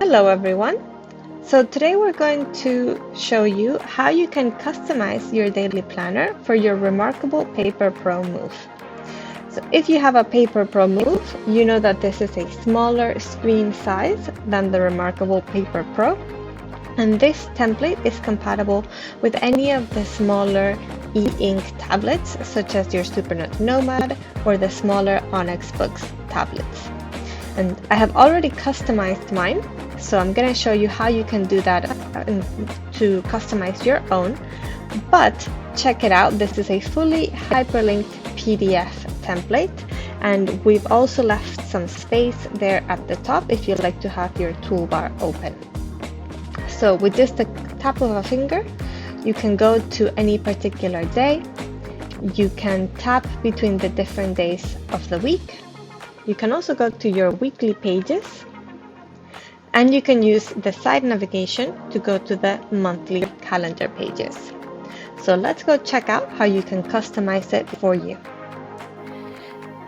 Hello everyone. So today we're going to show you how you can customize your daily planner for your Remarkable Paper Pro Move. So if you have a Paper Pro Move, you know that this is a smaller screen size than the Remarkable Paper Pro. And this template is compatible with any of the smaller e-ink tablets, such as your Supernote Nomad or the smaller Onyx Boox tablets. And I have already customized mine, so I'm going to show you how you can do that to customize your own. But check it out, this is a fully hyperlinked PDF template, and we've also left some space there at the top if you'd like to have your toolbar open. So with just the tap of a finger, you can go to any particular day. You can tap between the different days of the week. You can also go to your weekly pages, and you can use the side navigation to go to the monthly calendar pages. So let's go check out how you can customize it for you.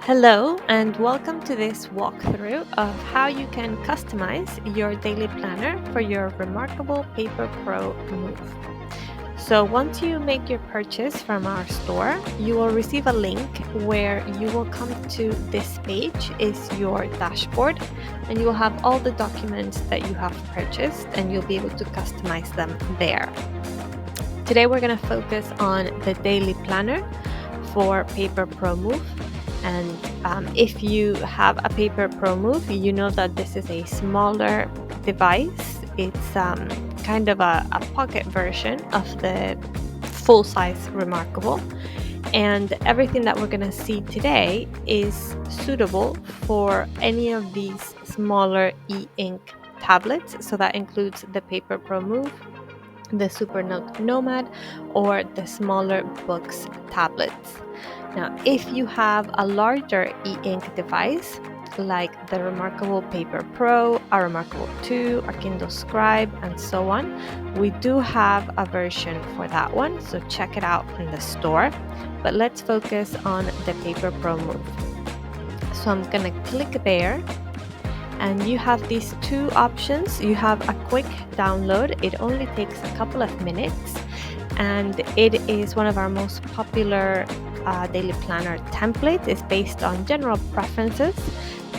Hello and welcome to this walkthrough of how you can customize your daily planner for your Remarkable Paper Pro Move. So once you make your purchase from our store, you will receive a link where you will come to this page is your dashboard, and you will have all the documents that you have purchased and you'll be able to customize them there. Today we're going to focus on the daily planner for Paper Pro Move. And if you have a Paper Pro Move, you know that this is a smaller device. It's kind of a pocket version of the full-size Remarkable, and everything that we're going to see today is suitable for any of these smaller e-ink tablets. So that includes the Paper Pro Move, the Supernote Nomad, or the smaller Boox tablets. Now, if you have a larger e-ink device, like the Remarkable Paper Pro, a Remarkable 2, a Kindle Scribe, and so on, we do have a version for that one, so check it out in the store. But let's focus on the Paper Pro Move. So I'm gonna click there, and you have these two options. You have a quick download. It only takes a couple of minutes, and it is one of our most popular daily planner template. It's based on general preferences,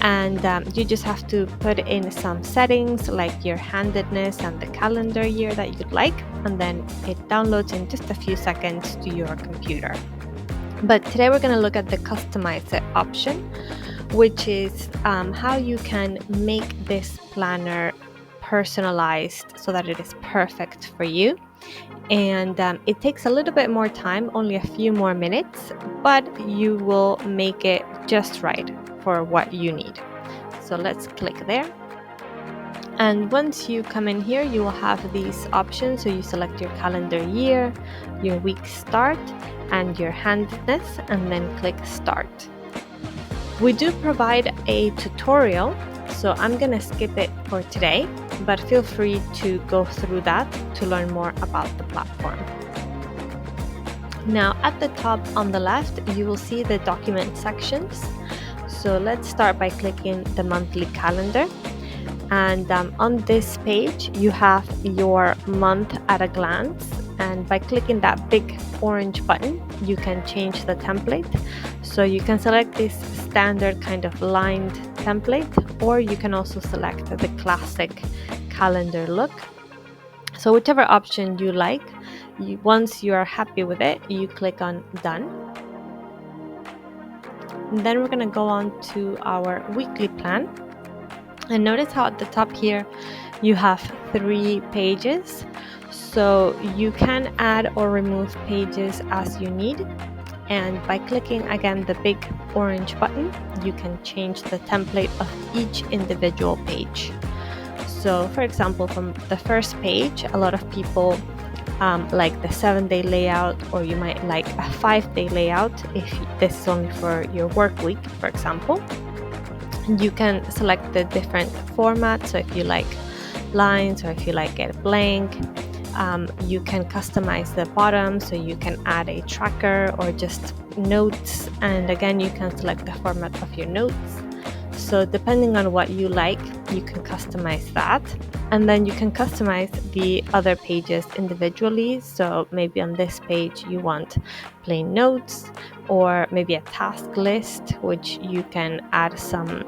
and you just have to put in some settings like your handedness and the calendar year that you'd like, and then it downloads in just a few seconds to your computer. But today we're going to look at the customize it option, which is how you can make this planner personalized so that it is perfect for you. And it takes a little bit more time, only a few more minutes, but you will make it just right for what you need. So let's click there. And once you come in here, you will have these options. So you select your calendar year, your week start, and your handedness, and then click start. We do provide a tutorial, so I'm going to skip it for today, but feel free to go through that to learn more about the platform. Now at the top on the left, you will see the document sections. So let's start by clicking the monthly calendar. And on this page, you have your month at a glance. And by clicking that big orange button, you can change the template. So you can select this standard kind of lined template, or you can also select the classic calendar look. So whichever option you like, once you are happy with it, you click on done. And then we're going to go on to our weekly plan. And notice how at the top here, you have 3 pages. So you can add or remove pages as you need. And by clicking again the big orange button, you can change the template of each individual page. So for example, from the first page, a lot of people like the 7-day layout, or you might like a 5-day layout if this is only for your work week, for example. You can select the different formats. So if you like lines, or if you like it blank, you can customize the bottom, so you can add a tracker or just notes, and again you can select the format of your notes. So depending on what you like, you can customize that. And then you can customize the other pages individually. So maybe on this page you want plain notes, or maybe a task list, which you can add some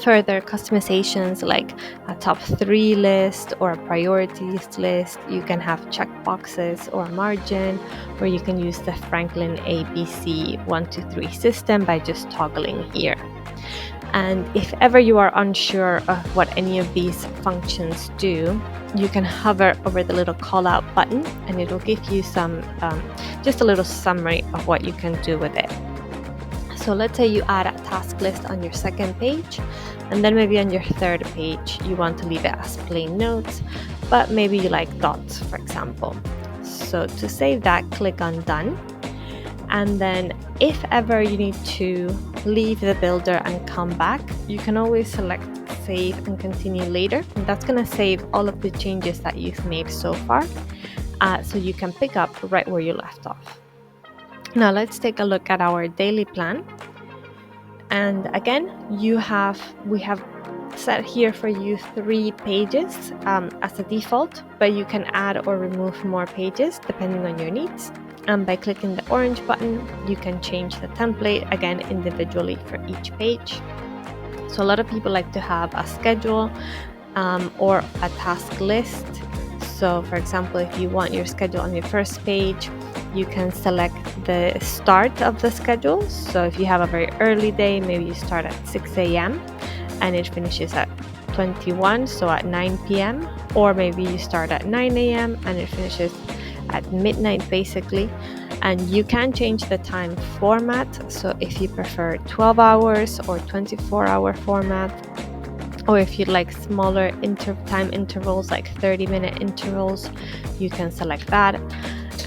further customizations like a top 3 list or a priorities list. You can have checkboxes or a margin, or you can use the Franklin ABC 123 system by just toggling here. And if ever you are unsure of what any of these functions do, you can hover over the little call out button and it will give you some just a little summary of what you can do with it. So let's say you add a task list on your second page, and then maybe on your third page you want to leave it as plain notes, but maybe you like dots, for example. So to save that, click on Done. And then if ever you need to leave the builder and come back, you can always select Save and Continue later. And that's going to save all of the changes that you've made so far, so you can pick up right where you left off. Now let's take a look at our daily plan. And again, we have set here for you 3 pages as a default, but you can add or remove more pages depending on your needs. And by clicking the orange button, you can change the template again individually for each page. So a lot of people like to have a schedule or a task list. So for example, if you want your schedule on your first page, you can select the start of the schedule. So if you have a very early day, maybe you start at 6 a.m. and it finishes at 21, so at 9 p.m. Or maybe you start at 9 a.m. and it finishes at midnight basically. And you can change the time format. So if you prefer 12 hours or 24-hour format, or if you'd like smaller time intervals like 30-minute intervals, you can select that.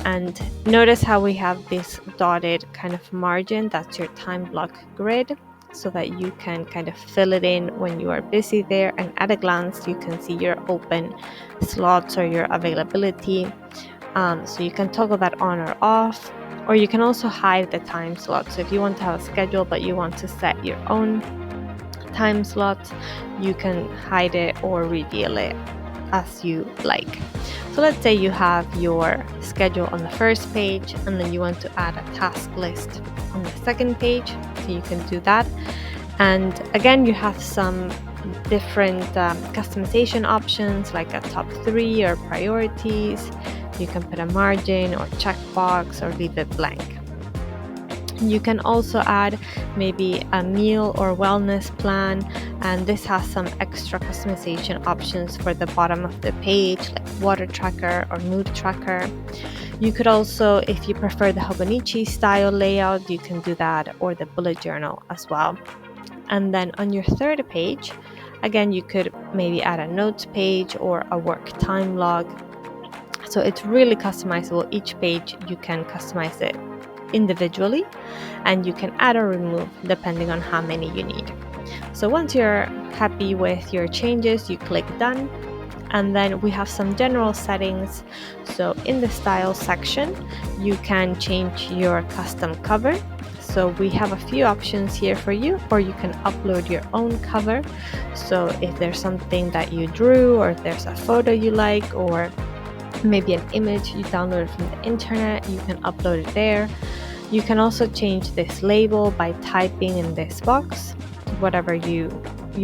And notice how we have this dotted kind of margin, that's your time block grid, so that you can kind of fill it in when you are busy there, and at a glance you can see your open slots or your availability. So you can toggle that on or off, or you can also hide the time slot. So if you want to have a schedule but you want to set your own time slot, you can hide it or reveal it as you like. So let's say you have your schedule on the first page and then you want to add a task list on the second page, so you can do that. And again, you have some different customization options like a top 3 or priorities. You can put a margin or checkbox or leave it blank. You can also add maybe a meal or wellness plan, and this has some extra customization options for the bottom of the page, like water tracker or mood tracker. You could also, if you prefer the Hobonichi style layout, you can do that, or the bullet journal as well. And then on your third page, again, you could maybe add a notes page or a work time log. So it's really customizable. Each page you can customize it individually, and you can add or remove depending on how many you need. So once you're happy with your changes, you click Done, and then we have some general settings. So in the style section, you can change your custom cover. So we have a few options here for you, or you can upload your own cover. So if there's something that you drew, or if there's a photo you like, or maybe an image you downloaded from the internet, you can upload it there. You can also change this label by typing in this box whatever you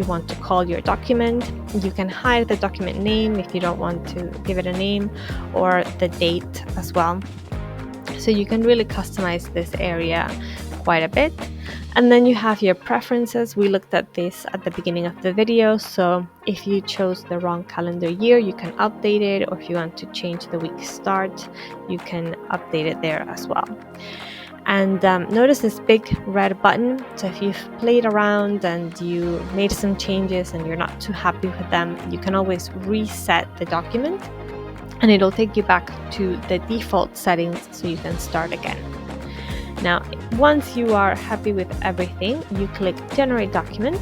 want to call your document. You can hide the document name if you don't want to give it a name, or the date as well. So you can really customize this area quite a bit. And then you have your preferences. We looked at this at the beginning of the video. So if you chose the wrong calendar year, you can update it, or if you want to change the week start, you can update it there as well. And notice this big red button. So if you've played around and you made some changes and you're not too happy with them, you can always reset the document and it'll take you back to the default settings so you can start again. Now, once you are happy with everything, you click Generate Document,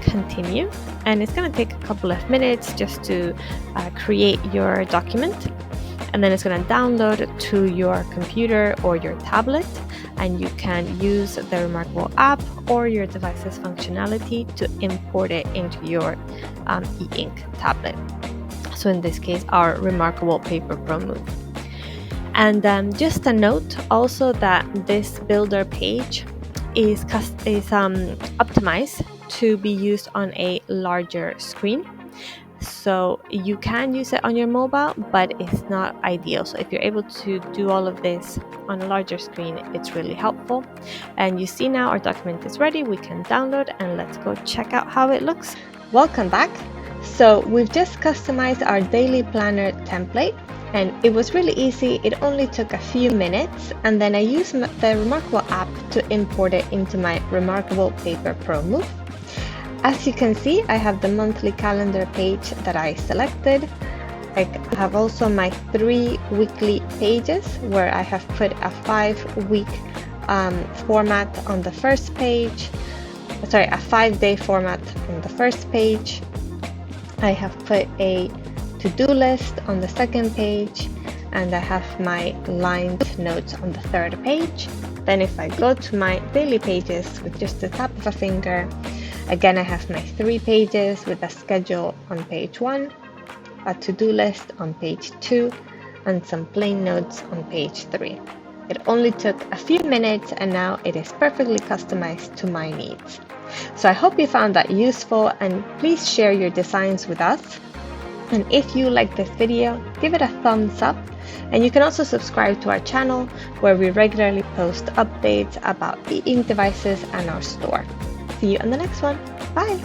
Continue, and it's going to take a couple of minutes just to create your document. and then it's going to download to your computer or your tablet, and you can use the Remarkable app or your device's functionality to import it into your e-ink tablet. So in this case, our Remarkable Paper Pro Move. And just a note also that this builder page is optimized to be used on a larger screen. So you can use it on your mobile, but it's not ideal. So if you're able to do all of this on a larger screen, it's really helpful. And you see now our document is ready. We can download, and let's go check out how it looks. Welcome back. So we've just customized our daily planner template, and it was really easy. It only took a few minutes, and then I used the Remarkable app to import it into my Remarkable Paper Pro Move. As you can see, I have the monthly calendar page that I selected. I have also my 3 weekly pages where I have put a 5-week format on the first page. Sorry, a 5-day format on the first page. I have put a to-do list on the second page, and I have my lined notes on the third page. Then if I go to my daily pages with just the tap of a finger, again I have my 3 pages with a schedule on page 1, a to-do list on page 2, and some plain notes on page 3. It only took a few minutes, and now it is perfectly customized to my needs. So I hope you found that useful, and please share your designs with us. And if you like this video, give it a thumbs up, and you can also subscribe to our channel where we regularly post updates about e-ink devices and our store. See you on the next one. Bye!